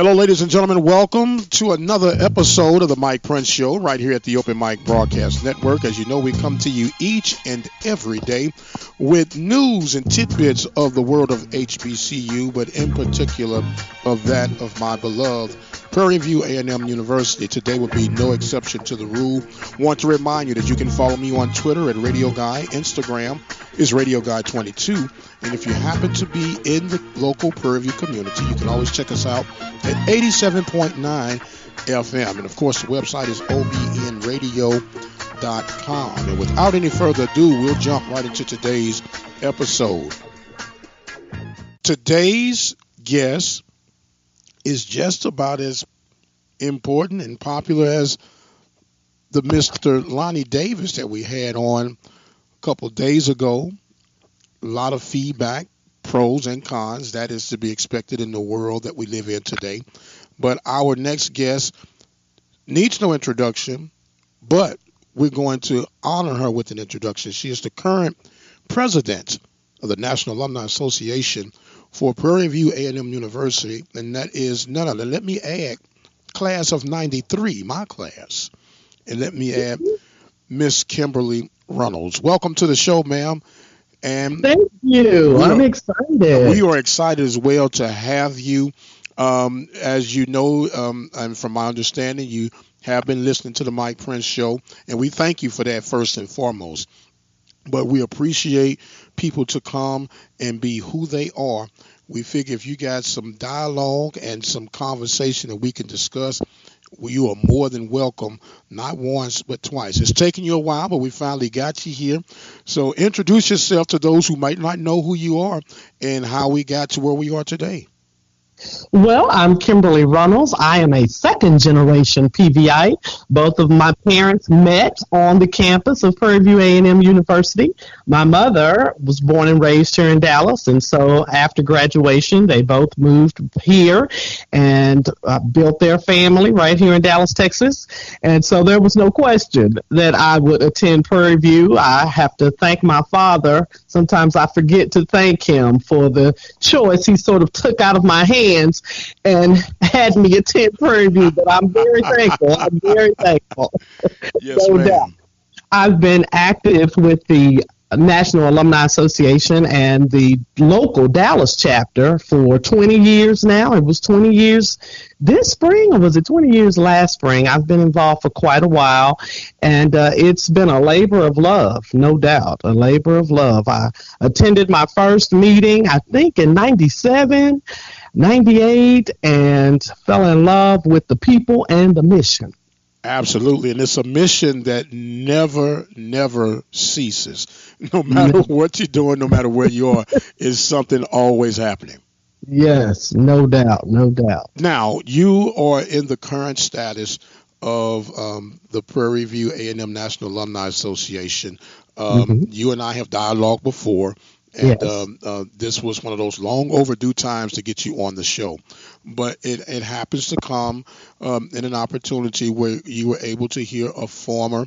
Hello, ladies and gentlemen. Welcome to another episode of the Mike Prince Show right here at the Open Mic Broadcast Network. As you know, we come to you each and every day with news and tidbits of the world of HBCU, but in particular of that of my beloved Prairie View A&M University. Today will be no exception to the rule. Want to remind you that you can follow me on Twitter at Radio Guy. Instagram is Radio Guy 22. And if you happen to be in the local Prairie View community, you can always check us out at 87.9 FM. And, of course, the website is obnradio.com. And without any further ado, we'll jump right into today's episode. Today's guest is just about as important and popular as the Mr. Lonnie Davis that we had on a couple of days ago. A lot of feedback, pros and cons. That is to be expected in the world that we live in today. But our next guest needs no introduction, but we're going to honor her with an introduction. She is the current president of the National Alumni Association for Prairie View A&M University, and that is none other. Let me add, class of 93, my class. And let me add Miss Kimberly Runnels. Welcome to the show, ma'am. And thank you. I'm excited. We are excited as well to have you. As you know, and from my understanding, you have been listening to the Mike Prince Show, and we thank you for that first and foremost. But we appreciate people to come and be who they are. We figure if you got some dialogue and some conversation that we can discuss, you are more than welcome, not once, but twice. It's taken you a while, but we finally got you here. So introduce yourself to those who might not know who you are and how we got to where we are today. Well, I'm Kimberly Runnels. I am a second-generation PVI. Both of my parents met on the campus of Prairie View A&M University. My mother was born and raised here in Dallas, and so after graduation, they both moved here and built their family right here in Dallas, Texas. And so there was no question that I would attend Prairie View. I have to thank my father. Sometimes I forget to thank him for the choice he sort of took out of my hands and had me attend Prairie View, but I'm very thankful. I'm very thankful. Yes, no doubt. I've been active with the National Alumni Association and the local Dallas chapter for 20 years now. It was 20 years this spring, or was it 20 years last spring? I've been involved for quite a while, and it's been a labor of love, no doubt, a labor of love. I attended my first meeting, I think, in 97, 98, and fell in love with the people and the mission. Absolutely, and it's a mission that never ceases. No matter what you're doing, no matter where you are, is something always happening. Yes, no doubt, no doubt. Now, you are in the current status of the Prairie View A&M National Alumni Association. You and I have dialogued before, and yes. This was one of those long overdue times to get you on the show. But it happens to come in an opportunity where you were able to hear a former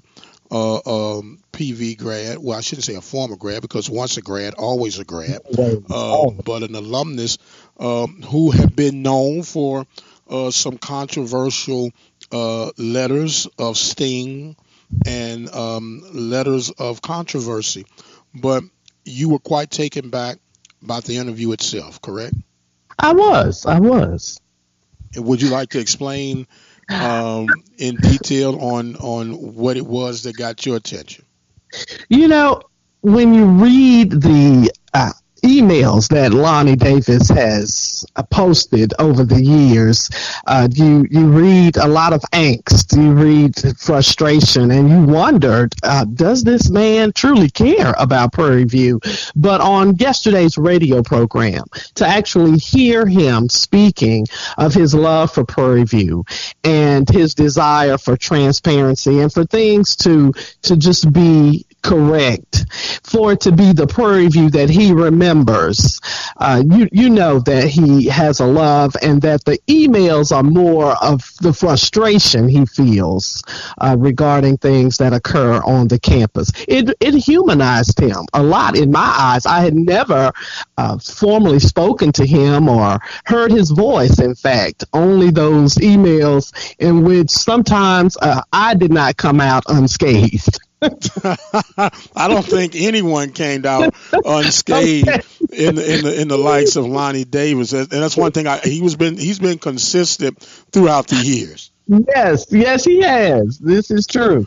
PV grad. Well, I shouldn't say a former grad, because once a grad, always a grad. But an alumnus who have been known for some controversial letters of sting and letters of controversy. But you were quite taken back by the interview itself, correct? I was. Would you like to explain in detail on what it was that got your attention? You know, when you read the emails that Lonnie Davis has posted over the years, you read a lot of angst, you read frustration, and you wondered, does this man truly care about Prairie View? But on yesterday's radio program, to actually hear him speaking of his love for Prairie View and his desire for transparency and for things to just be correct, for it to be the Prairie View that he remembers, you know that he has a love, and that the emails are more of the frustration he feels regarding things that occur on the campus. It humanized him a lot in my eyes. I had never formally spoken to him or heard his voice. In fact, only those emails in which sometimes I did not come out unscathed. I don't think anyone came out unscathed in the likes of Lonnie Davis, and that's one thing. He's been consistent throughout the years. Yes, he has. This is true.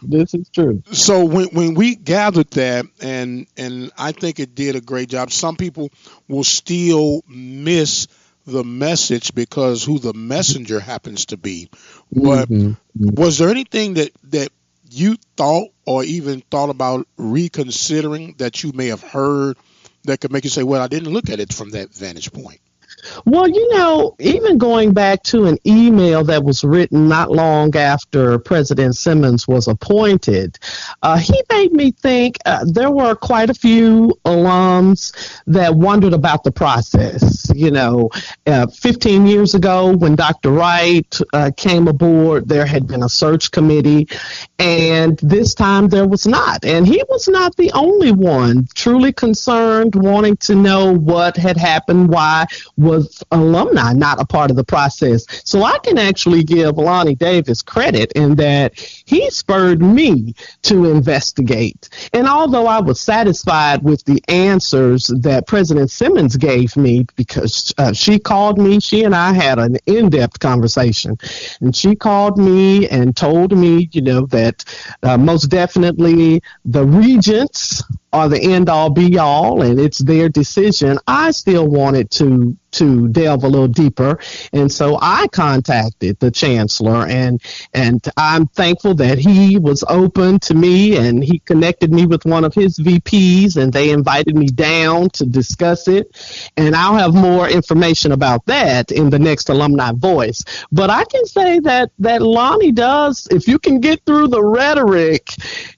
So when we gathered that, and I think it did a great job. Some people will still miss the message because who the messenger happens to be. But was there anything that you thought or even thought about reconsidering that you may have heard that could make you say, well, I didn't look at it from that vantage point? Well, even going back to an email that was written not long after President Simmons was appointed, he made me think there were quite a few alums that wondered about the process. 15 years ago when Dr. Wright came aboard, there had been a search committee, and this time there was not. And he was not the only one truly concerned, wanting to know what had happened, why was alumni not a part of the process. So I can actually give Lonnie Davis credit in that he spurred me to investigate. And although I was satisfied with the answers that President Simmons gave me, because she and I had an in-depth conversation, and she called me and told me, that most definitely the regents are the end-all be-all, and it's their decision. I still wanted to delve a little deeper, and so I contacted the chancellor, and I'm thankful that he was open to me, and he connected me with one of his VPs, and they invited me down to discuss it, and I'll have more information about that in the next Alumni Voice. But I can say that Lonnie does, if you can get through the rhetoric,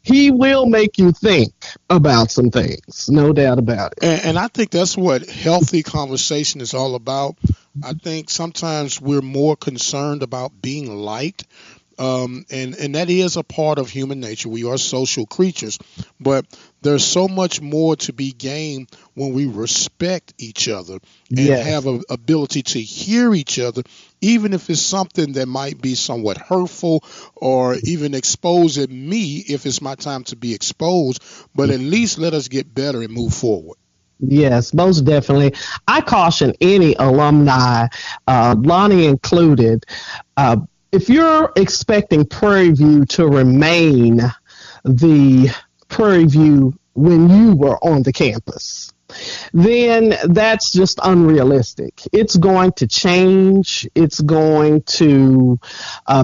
he will make you think about some things, no doubt about it. And I think that's what healthy conversation is all about. I think sometimes we're more concerned about being liked, and that is a part of human nature. We are social creatures, but there's so much more to be gained when we respect each other and have an ability to hear each other, even if it's something that might be somewhat hurtful or even exposing me if it's my time to be exposed. But at least let us get better and move forward. Yes, most definitely. I caution any alumni, Lonnie included, if you're expecting Prairie View to remain the Prairie View when you were on the campus, then that's just unrealistic. It's going to change. It's going to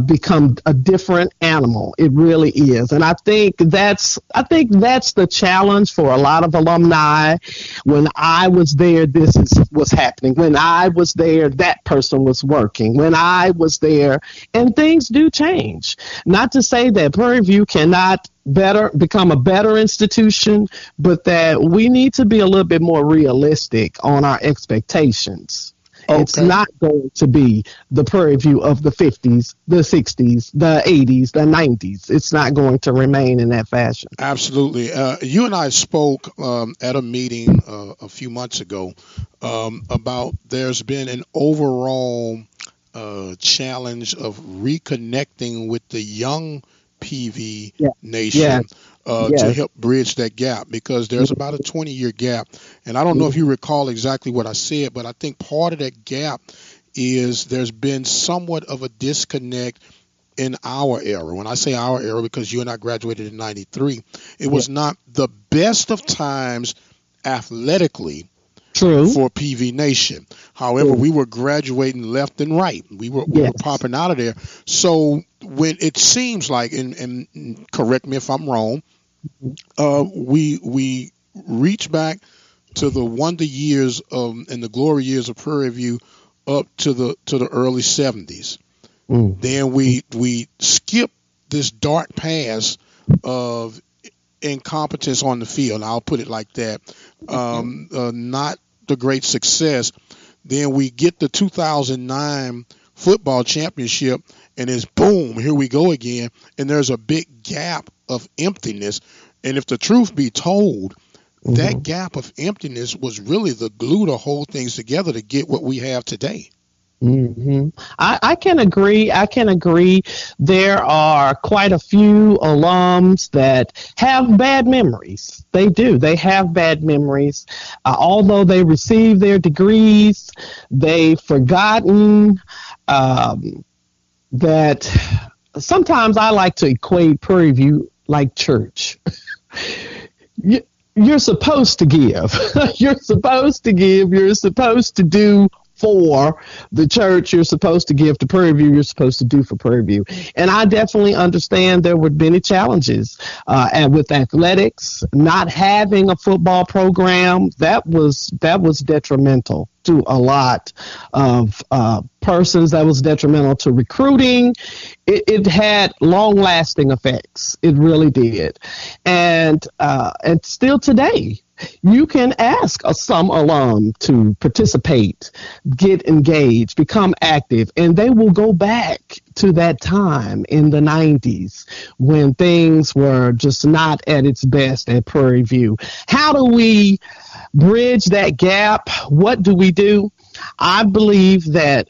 become a different animal. It really is. And I think that's the challenge for a lot of alumni. When I was there, this was happening. When I was there, that person was working. When I was there, and things do change. Not to say that Prairie View cannot become a better institution, but that we need to be a little bit more realistic on our expectations. Okay. It's not going to be the Prairie View of the 50s, the 60s, the 80s, the 90s. It's not going to remain in that fashion. Absolutely. You and I spoke at a meeting a few months ago about there's been an overall challenge of reconnecting with the young PV Nation to help bridge that gap, because there's about a 20-year gap. And I don't know if you recall exactly what I said, but I think part of that gap is there's been somewhat of a disconnect in our era. When I say our era, because you and I graduated in 93, it was not the best of times athletically. True. For PV Nation. However, we were graduating left and right. We were popping out of there. So when it seems like, and correct me if I'm wrong, we reach back to the wonder years and the glory years of Prairie View up to the early 70s. Then we skip this dark past of incompetence on the field. I'll put it like that. Not the great success. Then we get the 2009 football championship, and it's boom, here we go again. And there's a big gap of emptiness. And if the truth be told, that gap of emptiness was really the glue to hold things together to get what we have today. I can agree. There are quite a few alums that have bad memories. They do. They have bad memories. Although they received their degrees, they've forgotten that sometimes I like to equate Prairie View like church. You're supposed to give. You're supposed to give. You're supposed to do for the church. You're supposed to give to Prairie View. You're supposed to do for Prairie View. And I definitely understand there were many challenges. And with athletics, not having a football program, that was detrimental to a lot of persons. That was detrimental to recruiting. It had long-lasting effects. It really did. And still today, you can ask some alum to participate, get engaged, become active, and they will go back to that time in the 90s when things were just not at its best at Prairie View. How do we bridge that gap? What do we do? I believe that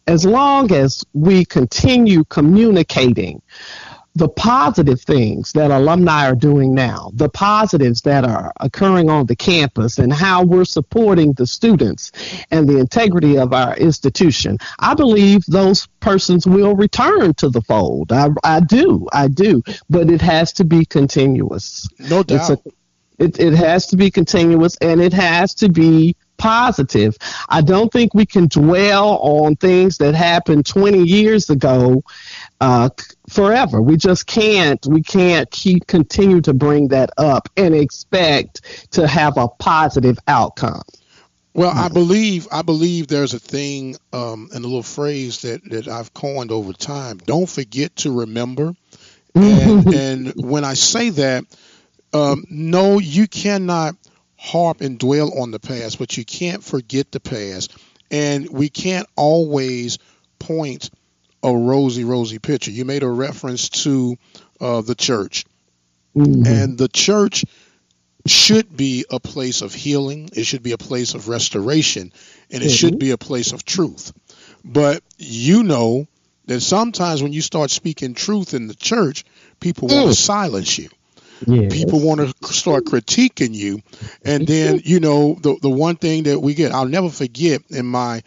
as long as we continue communicating the positive things that alumni are doing now, the positives that are occurring on the campus, and how we're supporting the students and the integrity of our institution, I believe those persons will return to the fold. I do. But it has to be continuous. No doubt. It has to be continuous, and it has to be positive. I don't think we can dwell on things that happened 20 years ago forever. We just can't. We can't continue to bring that up and expect to have a positive outcome. Well, I believe there's a thing and a little phrase that I've coined over time. Don't forget to remember. And when I say that, no, you cannot harp and dwell on the past, but you can't forget the past. And we can't always point a rosy picture. You made a reference to the church. And the church should be a place of healing. It should be a place of restoration. And it should be a place of truth. But you know that sometimes when you start speaking truth in the church, people want to silence you. Yes. People want to start critiquing you. And then, you know, the one thing that we get, I'll never forget in my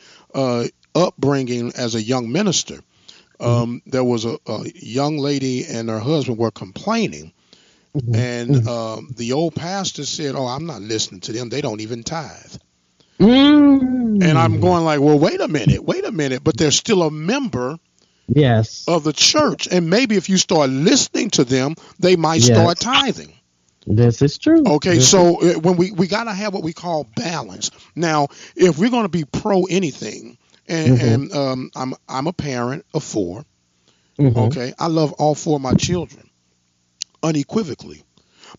upbringing as a young minister, there was a young lady and her husband were complaining. And the old pastor said, "Oh, I'm not listening to them. They don't even tithe." And I'm going like, well, wait a minute. But they're still a member of the church. And maybe if you start listening to them, they might start tithing. This is true. Okay, so when we got to have what we call balance. Now, if we're going to be pro anything, and I'm a parent of 4. Okay, I love all 4 of my children unequivocally.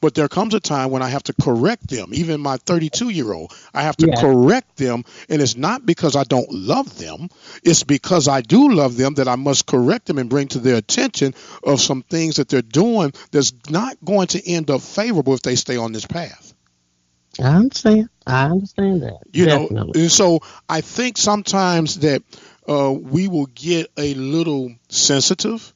But there comes a time when I have to correct them. Even my 32-year-old, I have to correct them. And it's not because I don't love them. It's because I do love them that I must correct them and bring to their attention of some things that they're doing that's not going to end up favorable if they stay on this path. I understand that. You know, and so I think sometimes that we will get a little sensitive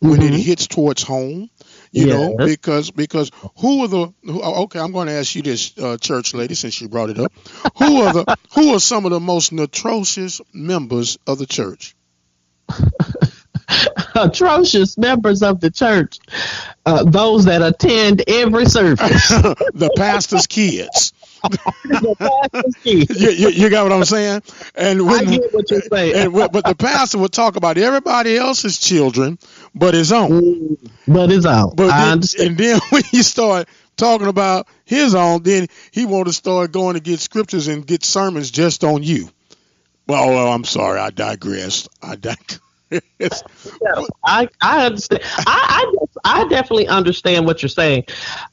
when it hits towards home. You know, because okay, I'm going to ask you this, church lady, since you brought it up. Who are some of the most atrocious members of the church? Atrocious members of the church, those that attend every service. The pastor's kids. You got what I'm saying? And I get what you're saying. But the pastor would talk about everybody else's children, but his own. I understand. And then when you start talking about his own, then he want to start going to get scriptures and get sermons just on you. Well, I'm sorry, I digressed. I understand. I definitely understand what you're saying.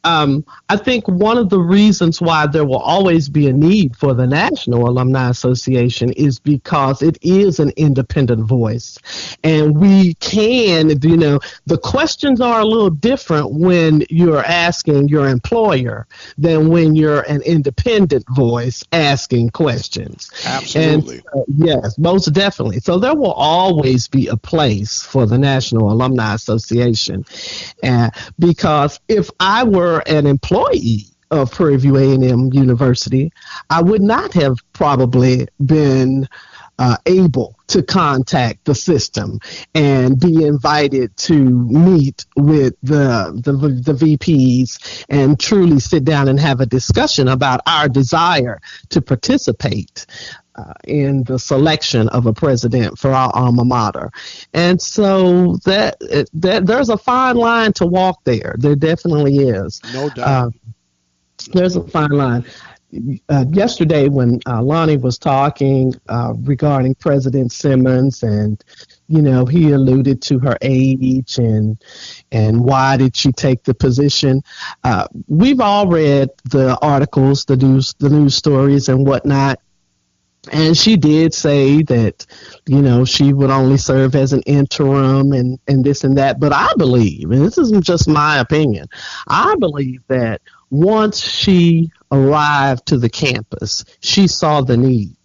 I think one of the reasons why there will always be a need for the National Alumni Association is because it is an independent voice. And we can, the questions are a little different when you're asking your employer than when you're an independent voice asking questions. Absolutely. And, yes, most definitely. So there will always be a place for the National Alumni Association. Because if I were an employee of Prairie View A&M University, I would not have probably been able to contact the system and be invited to meet with the VPs and truly sit down and have a discussion about our desire to participate in the selection of a president for our alma mater. And so that there's a fine line to walk there. There definitely is. No doubt. There's a fine line. Yesterday when Lonnie was talking regarding President Simmons, and he alluded to her age and why did she take the position. We've all read the articles, the news stories and whatnot. And she did say that, she would only serve as an interim and this and that. But I believe, and this isn't just my opinion, I believe that once she arrived to the campus, she saw the need.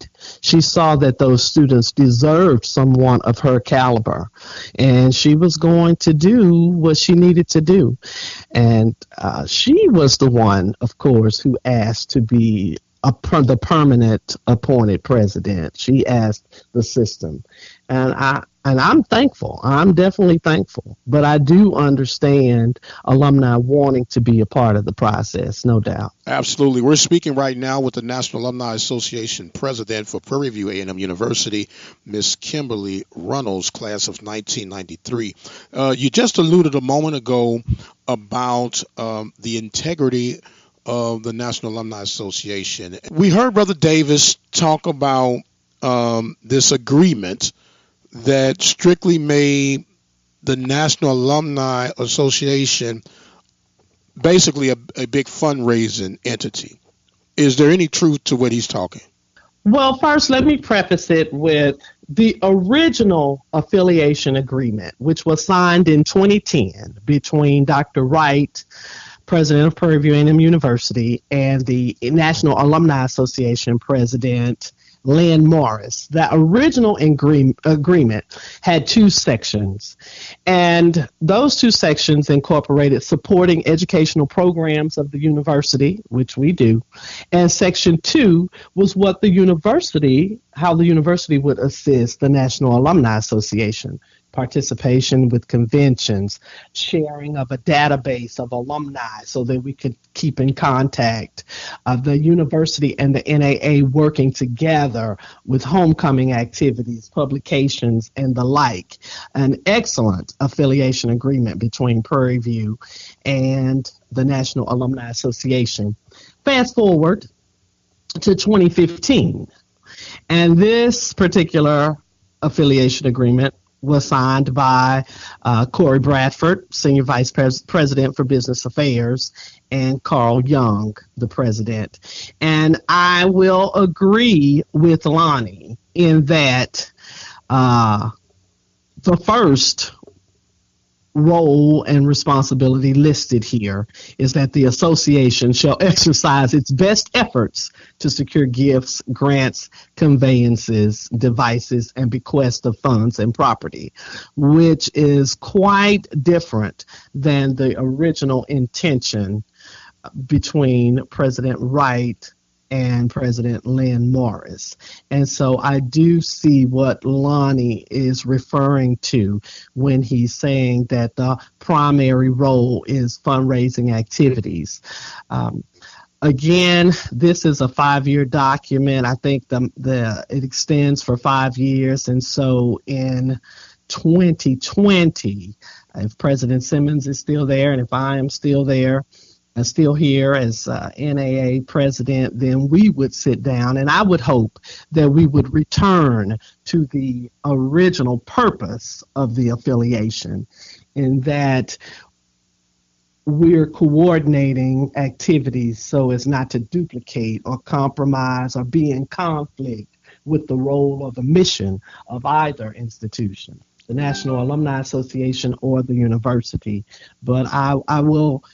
She saw that those students deserved someone of her caliber, and she was going to do what she needed to do. And she was the one, of course, who asked to be the permanent appointed president. She asked the system, and I'm thankful. I'm definitely thankful. But I do understand alumni wanting to be a part of the process, no doubt. Absolutely. We're speaking right now with the National Alumni Association president for Prairie View A&M University, Miss Kimberly Runnels, class of 1993. You just alluded a moment ago about the integrity of the National Alumni Association. We heard Brother Davis talk about this agreement that strictly made the National Alumni Association basically a big fundraising entity. Is there any truth to what he's talking? Well, first, let me preface it with the original affiliation agreement, which was signed in 2010 between Dr. Wright, president of Prairie View A&M University, and the National Alumni Association president, Lynn Morris. That original agreement had two sections, and those two sections incorporated supporting educational programs of the university, which we do, and section 2 was how the university would assist the National Alumni Association. Participation with conventions, sharing of a database of alumni so that we could keep in contact, the university and the NAA working together with homecoming activities, publications, and the like. An excellent affiliation agreement between Prairie View and the National Alumni Association. Fast forward to 2015, and this particular affiliation agreement was signed by Corey Bradford, Senior Vice President for Business Affairs, and Carl Young, the President. And I will agree with Lonnie in that the first role and responsibility listed here is that the association shall exercise its best efforts to secure gifts, grants, conveyances, devices, and bequests of funds and property, which is quite different than the original intention between President Wright and President Lynn Morris. And so I do see what Lonnie is referring to when he's saying that the primary role is fundraising activities. Again, this is a 5-year document. I think it extends for 5 years. And so in 2020, if President Simmons is still there and if I am still there, still here as NAA president, then we would sit down and I would hope that we would return to the original purpose of the affiliation, in that we're coordinating activities so as not to duplicate or compromise or be in conflict with the role or the mission of either institution, the National Alumni Association or the university. But I will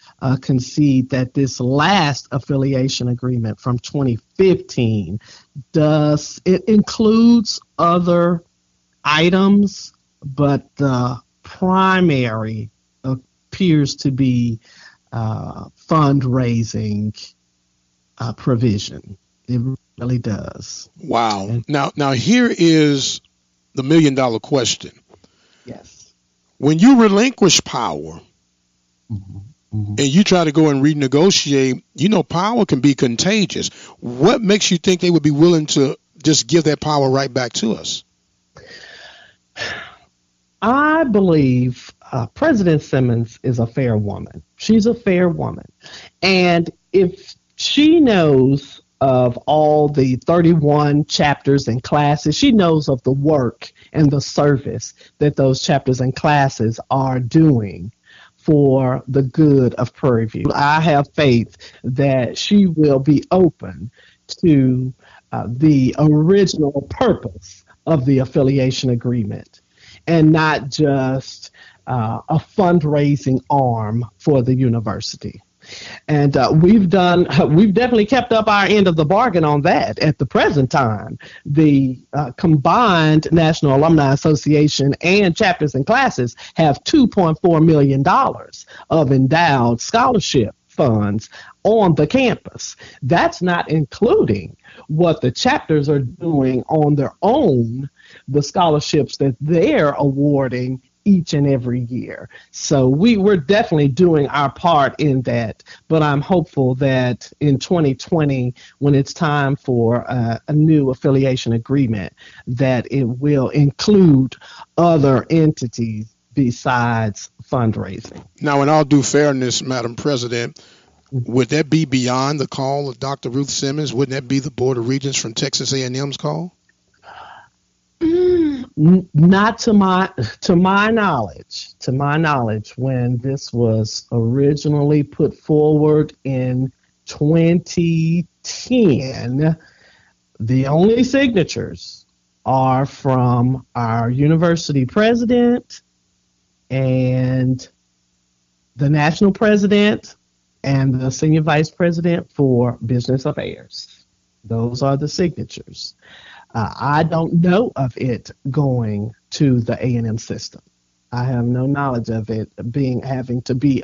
concede that this last affiliation agreement from 2015 it includes other items, but the primary appears to be fundraising provision. It really does. Wow. And, Now here is the $1,000,000 question. yes. When you relinquish power Mm-hmm. Mm-hmm. and you try to go and renegotiate, power can be contagious. What makes you think they would be willing to just give that power right back to us? I believe President Simmons is a fair woman. She's a fair woman. And if she knows of all the 31 chapters and classes, she knows of the work and the service that those chapters and classes are doing for the good of Prairie View. I have faith that she will be open to the original purpose of the affiliation agreement and not just a fundraising arm for the university. And we've definitely kept up our end of the bargain on that. At the present time, the combined National Alumni Association and chapters and classes have $2.4 million of endowed scholarship funds on the campus. That's not including what the chapters are doing on their own, the scholarships that they're awarding each and every year. So we're definitely doing our part in that, but I'm hopeful that in 2020, when it's time for a new affiliation agreement, that it will include other entities besides fundraising. Now, in all due fairness, Madam President, would that be beyond the call of Dr. Ruth Simmons? Wouldn't that be the Board of Regents from Texas A&M's call? Not to my knowledge. To my knowledge, when this was originally put forward in 2010, the only signatures are from our university president and the national president and the senior vice president for business affairs. Those are the signatures. I don't know of it going to the A&M system. I have no knowledge of it having to be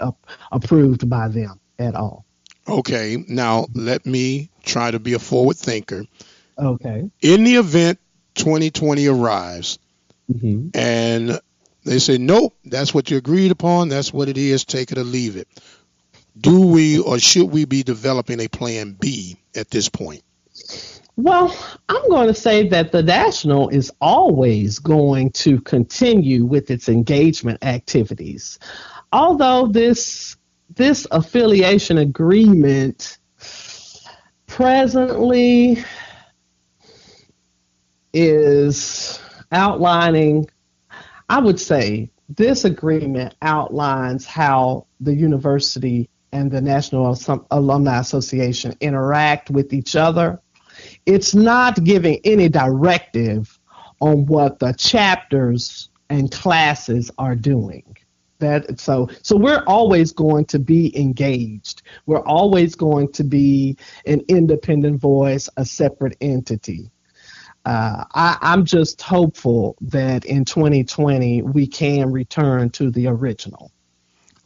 approved by them at all. Okay, now let me try to be a forward thinker. Okay. In the event 2020 arrives, Mm-hmm. and they say, nope, that's what you agreed upon, that's what it is, take it or leave it. Do we or should we be developing a plan B at this point? Well, I'm going to say that the National is always going to continue with its engagement activities. Although this affiliation agreement presently is outlining, I would say this agreement outlines how the university and the National Alumni Association interact with each other. It's not giving any directive on what the chapters and classes are doing. So we're always going to be engaged. We're always going to be an independent voice, a separate entity. I'm just hopeful that in 2020 we can return to the original.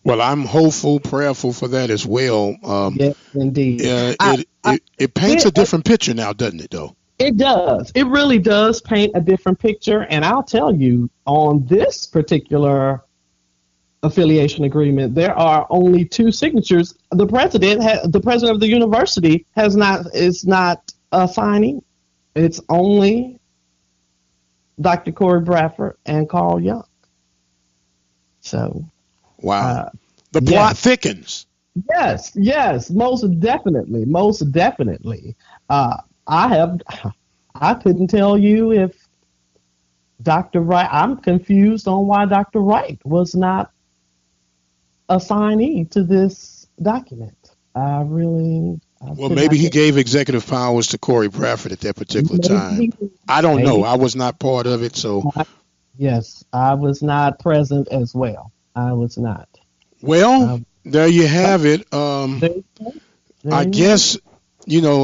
Well, I'm hopeful, prayerful for that as well. Yes, indeed. It paints a different picture now, doesn't it, though? It does. It really does paint a different picture. And I'll tell you, on this particular affiliation agreement, there are only two signatures. The president of the university is not signing. It's only Dr. Corey Bradford and Carl Young. So. Wow. The plot thickens. Yes, most definitely. I couldn't tell you if Dr. Wright, I'm confused on why Dr. Wright was not assignee to this document. I Well, could maybe not he think. gave executive powers to Corey Bradford at that particular time. Maybe, I don't know. maybe I was not part of it, so not. Yes, I was not present as well. I was not. well, Uh, there you have it. there you go. I There you have guess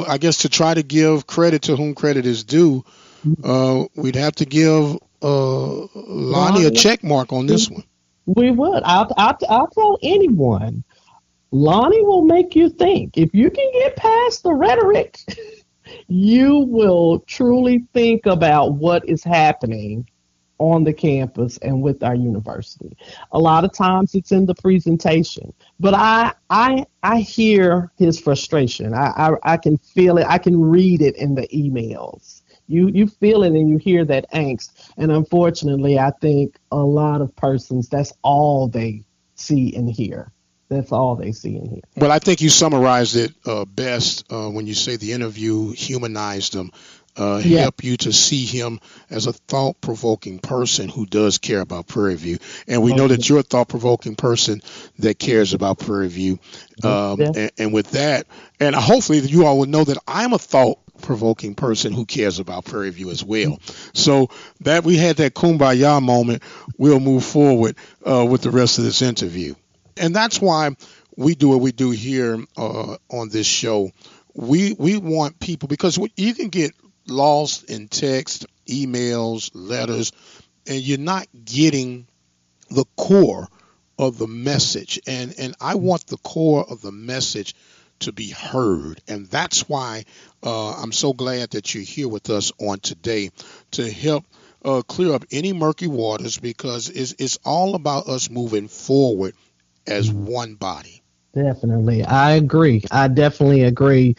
I guess to try to give credit to whom credit is due, it. we'd have to give Lonnie a Lonnie, check mark on this one. we would. I'll tell anyone. Lonnie will make you think. If you can get past the rhetoric, you will truly think about what is happening on the campus and with our university. A lot of times it's in the presentation, but I hear his frustration. I can feel it. I can read it in the emails. You feel it and you hear that angst. And unfortunately, I think a lot of persons, that's all they see and hear. That's all they see and hear. Well, I think you summarized it best when you say the interview humanized him, Yeah. help you to see him as a thought-provoking person who does care about Prairie View. And we Oh, know yeah. that you're a thought-provoking person that cares about Prairie View. Yeah. And with that, and hopefully you all will know that I'm a thought-provoking person who cares about Prairie View as well. So that we had that kumbaya moment, we'll move forward with the rest of this interview. And that's why we do what we do here on this show. We want people because you can get lost in text, emails, letters, and you're not getting the core of the message. And I want the core of the message to be heard. And that's why I'm so glad that you're here with us on today to help clear up any murky waters because it's all about us moving forward as one body. Definitely. I agree. I definitely agree.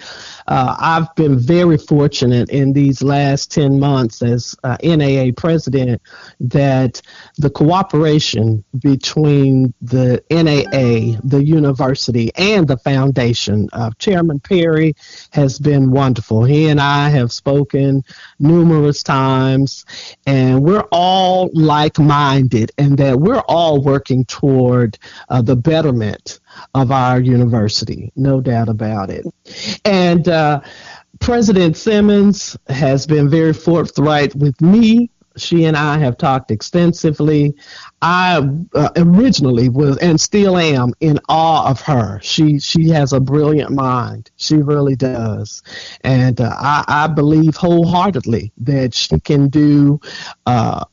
I've been very fortunate in these last 10 months as NAA president that the cooperation between the NAA, the university, and the foundation of Chairman Perry has been wonderful. He and I have spoken numerous times, and we're all like minded, and that we're all working toward the betterment of our university, no doubt about it. And President Simmons has been very forthright with me. She and I have talked extensively. I originally was and still am in awe of her. She has a brilliant mind. She really does, and I believe wholeheartedly that she can do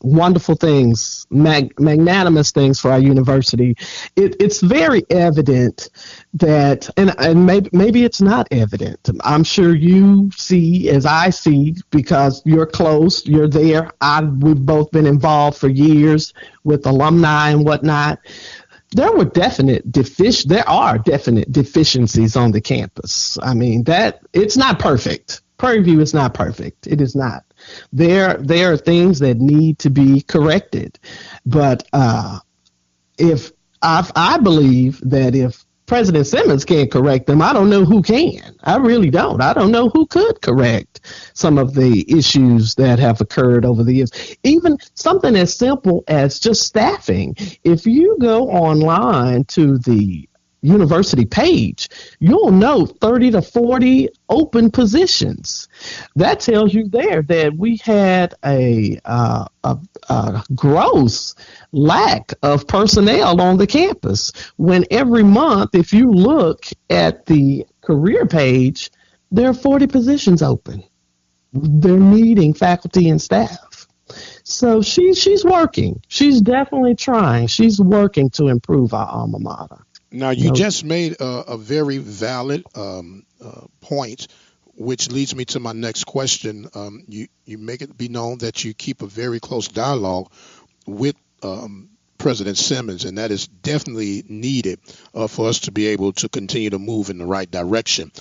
wonderful things, magnanimous things for our university. It's very evident that, and maybe it's not evident. I'm sure you see as I see because you're close, you're there. We've both been involved for years with alumni and whatnot. There are definite deficiencies on the campus. I mean that it's not perfect. Prairie View is not perfect. It is not. There are things that need to be corrected, but if I believe that if President Simmons can't correct them, I don't know who can. I really don't. I don't know who could correct some of the issues that have occurred over the years. Even something as simple as just staffing. If you go online to the university page, you'll know 30 to 40 open positions. That tells you there that we had a gross lack of personnel on the campus. When every month, if you look at the career page, there are 40 positions open. They're needing faculty and staff. So she's working. She's definitely trying. She's working to improve our alma mater. Now, you No. just made a very valid point, which leads me to my next question. You make it be known that you keep a very close dialogue with President Simmons, and that is definitely needed for us to be able to continue to move in the right direction.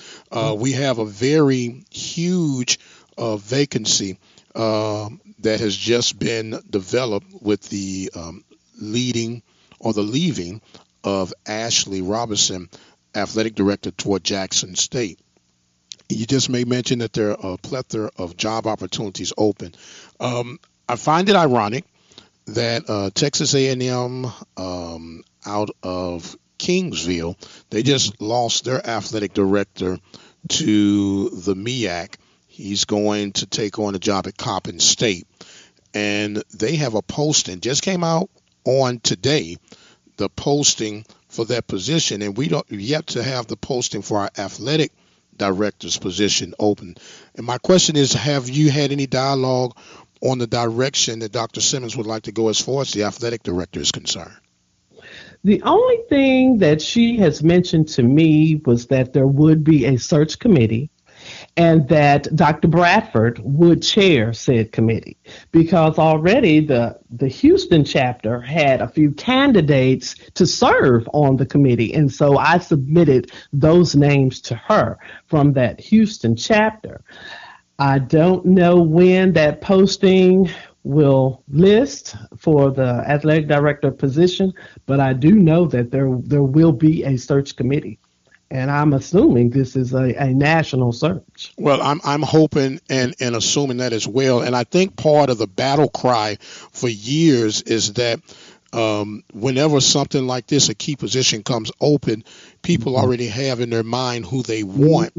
We have a very huge vacancy that has just been developed with the leading or the leaving of Ashley Robinson, athletic director toward Jackson State. You just may mention that there are a plethora of job opportunities open. I find it ironic that Texas A&M out of Kingsville. They just lost their athletic director to the MEAC. He's going to take on a job at Coppin State. And they have a posting, just came out on today, the posting for that position. And we don't yet to have the posting for our athletic director's position open. And my question is, have you had any dialogue on the direction that Dr. Simmons would like to go as far as the athletic director is concerned? The only thing that she has mentioned to me was that there would be a search committee and that Dr. Bradford would chair said committee, because already the Houston chapter had a few candidates to serve on the committee. And so I submitted those names to her from that Houston chapter. I don't know when that posting will list for the athletic director position, but I do know that there will be a search committee. And I'm assuming this is a national search. Well, I'm hoping and assuming that as well. And I think part of the battle cry for years is that whenever something like this, a key position comes open, people already have in their mind who they want,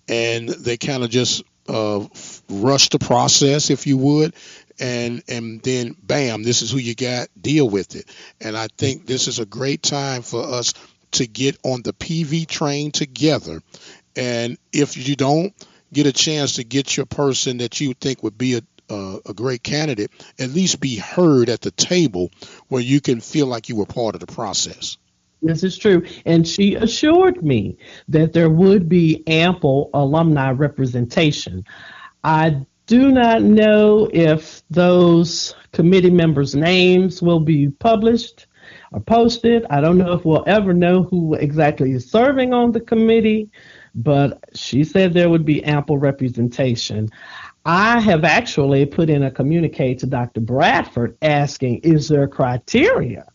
and they kind of just rush the process, if you would, and then bam, this is who you got, deal with it. And I think this is a great time for us to get on the PV train together. And if you don't get a chance to get your person that you think would be a great candidate, at least be heard at the table where you can feel like you were part of the process. This is true. And she assured me that there would be ample alumni representation. I do not know if those committee members' names will be published or posted. I don't know if we'll ever know who exactly is serving on the committee, but she said there would be ample representation. I have actually put in a communique to Dr. Bradford asking, is there criteria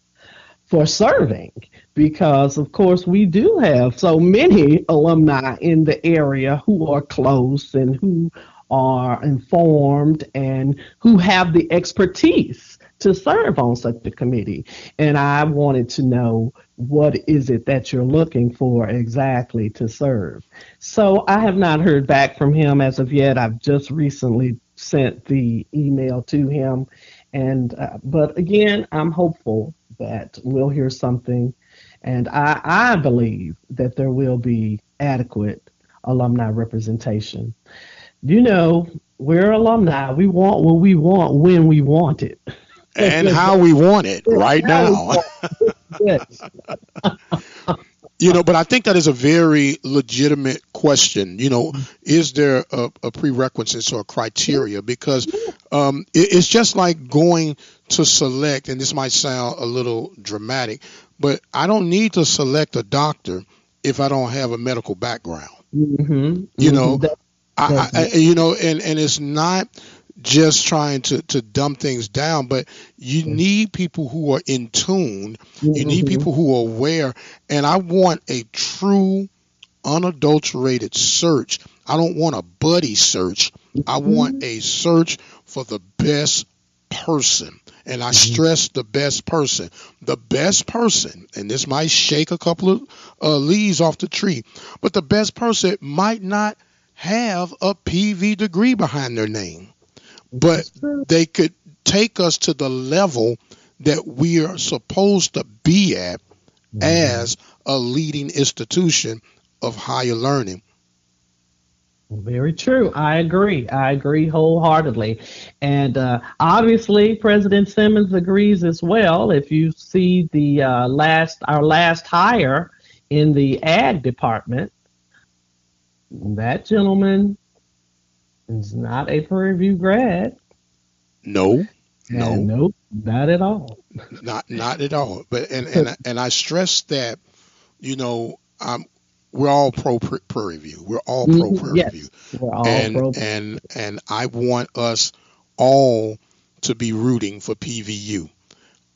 for serving? Because, of course, we do have so many alumni in the area who are close and who are informed and who have the expertise to serve on such a committee. And I wanted to know, what is it that you're looking for exactly to serve? So I have not heard back from him as of yet. I've just recently sent the email to him. And but again, I'm hopeful that we'll hear something. And I believe that there will be adequate alumni representation. You know, we're alumni. We want what we want when we want it. And how we want it right now. Yes. But I think that is a very legitimate question. Is there a prerequisite or a criteria? Because it's just like going to select, and this might sound a little dramatic, but I don't need to select a doctor if I don't have a medical background. And it's not just trying to dumb things down, but you need people who are in tune. You need people who are aware. And I want a true, unadulterated search. I don't want a buddy search. I want a search for the best person. And I stress the best person. The best person, and this might shake a couple of leaves off the tree, but the best person might not have a PV degree behind their name, but they could take us to the level that we are supposed to be at as a leading institution of higher learning. Very true. I agree wholeheartedly. And obviously, President Simmons agrees as well. If you see the our last hire in the ag department, that gentleman is not a Prairie View grad. No, nope, not at all. Not at all. But and I stress that, we're all pro Prairie View. We're all pro Prairie View. We're all pro. And I want us all to be rooting for PVU.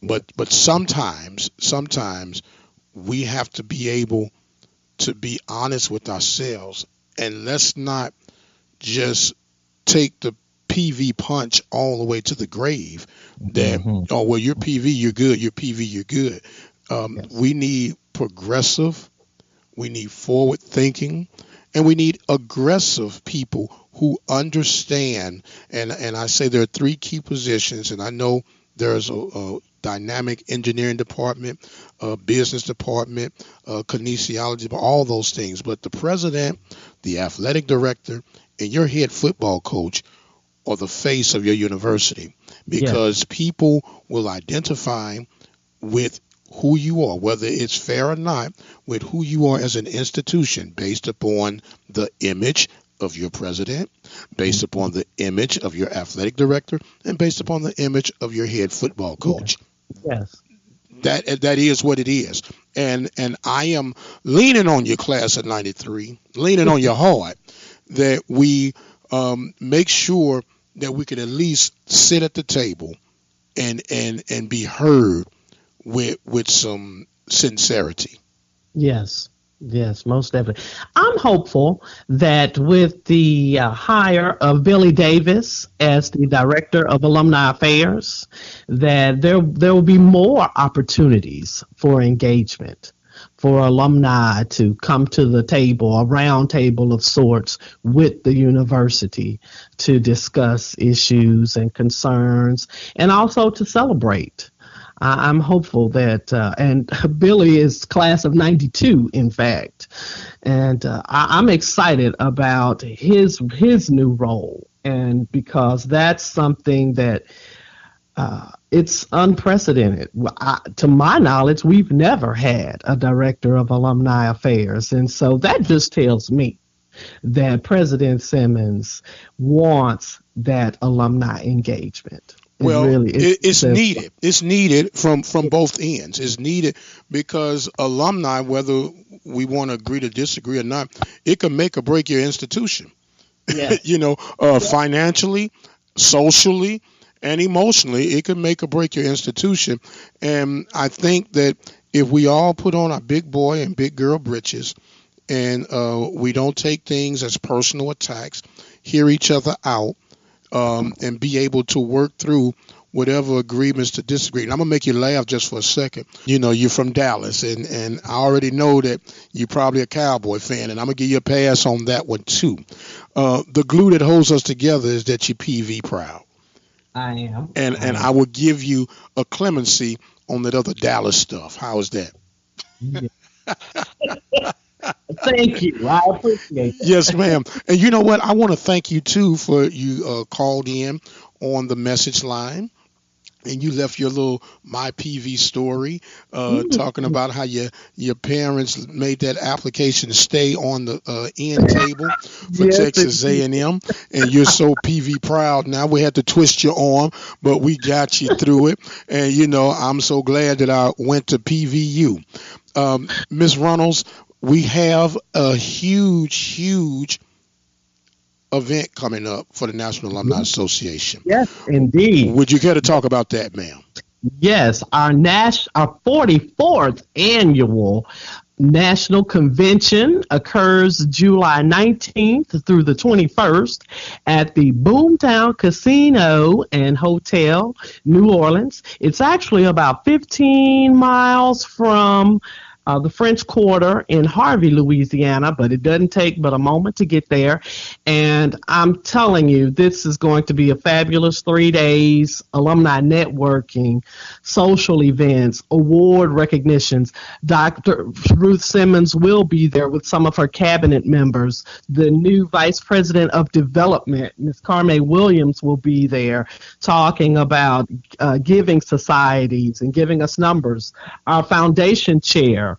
But sometimes we have to be able to be honest with ourselves, and let's not just take the PV punch all the way to the grave that, you're PV, you're good, you're PV, you're good. We need progressive, we need forward thinking, and we need aggressive people who understand. And I say there are three key positions, and I know there's a dynamic engineering department, a business department, kinesiology, all those things. But the president, the athletic director, and your head football coach are the face of your university, because people will identify with who you are, whether it's fair or not, with who you are as an institution based upon the image of your president, based upon the image of your athletic director, and based upon the image of your head football coach. Yes. That is what it is. And I am leaning on your class of 93, leaning on your heart, that we make sure that we can at least sit at the table and be heard with some sincerity. Yes, most definitely. I'm hopeful that with the hire of Billy Davis as the director of alumni affairs, that there will be more opportunities for engagement, for alumni to come to the table, a round table of sorts with the university to discuss issues and concerns, and also to celebrate. I'm hopeful that, and Billy is class of 92, in fact, and I'm excited about his new role, and because that's something that it's unprecedented. To my knowledge, we've never had a director of alumni affairs, and so that just tells me that President Simmons wants that alumni engagement. Well, it's needed. It's needed from both ends. It's needed because alumni, whether we want to agree to disagree or not, it can make or break your institution. Yes. Financially, socially, and emotionally, it can make or break your institution. And I think that if we all put on our big boy and big girl britches, and we don't take things as personal attacks, hear each other out, and be able to work through whatever agreements to disagree. And I'm going to make you laugh just for a second. You're from Dallas, and I already know that you're probably a Cowboy fan, and I'm going to give you a pass on that one too. The glue that holds us together is that you're PV proud. I am. And I will give you a clemency on that other Dallas stuff. How is that? Yeah. Thank you. I appreciate that. Yes, ma'am. And you know what? I want to thank you, too, for you called in on the message line. And you left your little My PV story talking about how your parents made that application stay on the end table for Texas A&M. And you're so PV proud. Now we had to twist your arm, but we got you through it. And, I'm so glad that I went to PVU. Ms. Runnels, we have a huge event coming up for the National Alumni Association. Yes, indeed. Would you care to talk about that, ma'am? Yes, our 44th annual National Convention occurs July 19th through the 21st at the Boomtown Casino and Hotel, New Orleans. It's actually about 15 miles from the French Quarter in Harvey, Louisiana, but it doesn't take but a moment to get there. And I'm telling you, this is going to be a fabulous 3 days, alumni networking, social events, award recognitions. Dr. Ruth Simmons will be there with some of her cabinet members. The new Vice President of Development, Ms. Carme Williams, will be there talking about giving societies and giving us numbers. Our foundation chair,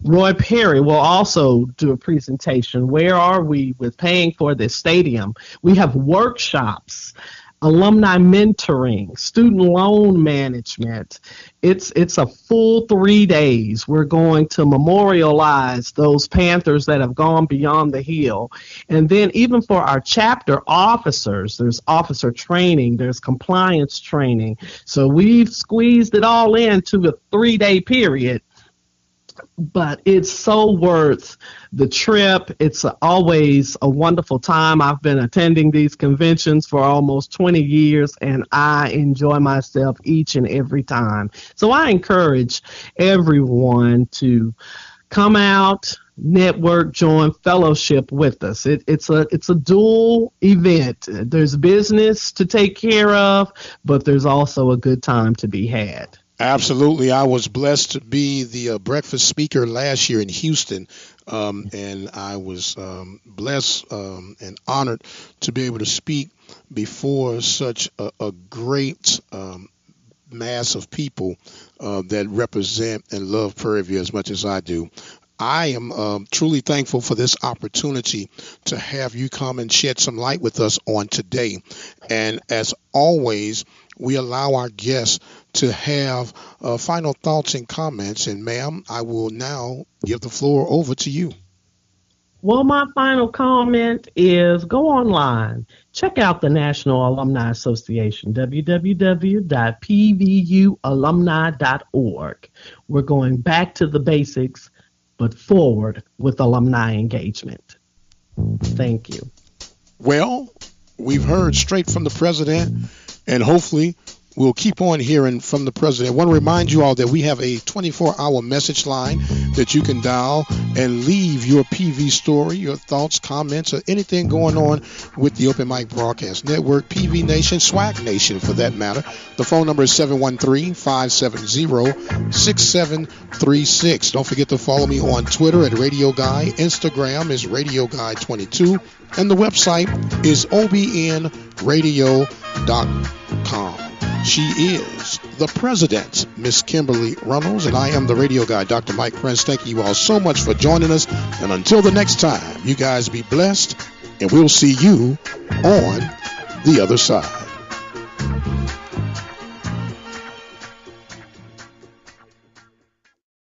Roy Perry, will also do a presentation. Where are we with paying for this stadium? We have workshops, alumni mentoring, student loan management. It's a full 3 days. We're going to memorialize those Panthers that have gone beyond the hill. And then even for our chapter officers, there's officer training, there's compliance training. So we've squeezed it all into a 3 day period. but it's so worth the trip. It's always a wonderful time. I've been attending these conventions for almost 20 years, and I enjoy myself each and every time. So I encourage everyone to come out, network, join, fellowship with us. It's a dual event. There's business to take care of, but there's also a good time to be had. Absolutely. I was blessed to be the breakfast speaker last year in Houston, and I was blessed and honored to be able to speak before such a great mass of people that represent and love Prairie View as much as I do. I am truly thankful for this opportunity to have you come and shed some light with us on today. And as always, we allow our guests to have final thoughts and comments. And ma'am, I will now give the floor over to you. Well, my final comment is go online. Check out the National Alumni Association, www.pvualumni.org. We're going back to the basics, but forward with alumni engagement. Thank you. Well, we've heard straight from the president, and hopefully we'll keep on hearing from the president. I want to remind you all that we have a 24-hour message line that you can dial and leave your PV story, your thoughts, comments, or anything going on with the Open Mic Broadcast Network, PV Nation, Swag Nation for that matter. The phone number is 713-570-6736. Don't forget to follow me on Twitter at Radio Guy. Instagram is Radio Guy 22. And the website is obnradio.com. She is the president, Miss Kimberly Runnels, and I am the radio guy, Dr. Mike Prince. Thank you all so much for joining us. And until the next time, you guys be blessed, and we'll see you on the other side.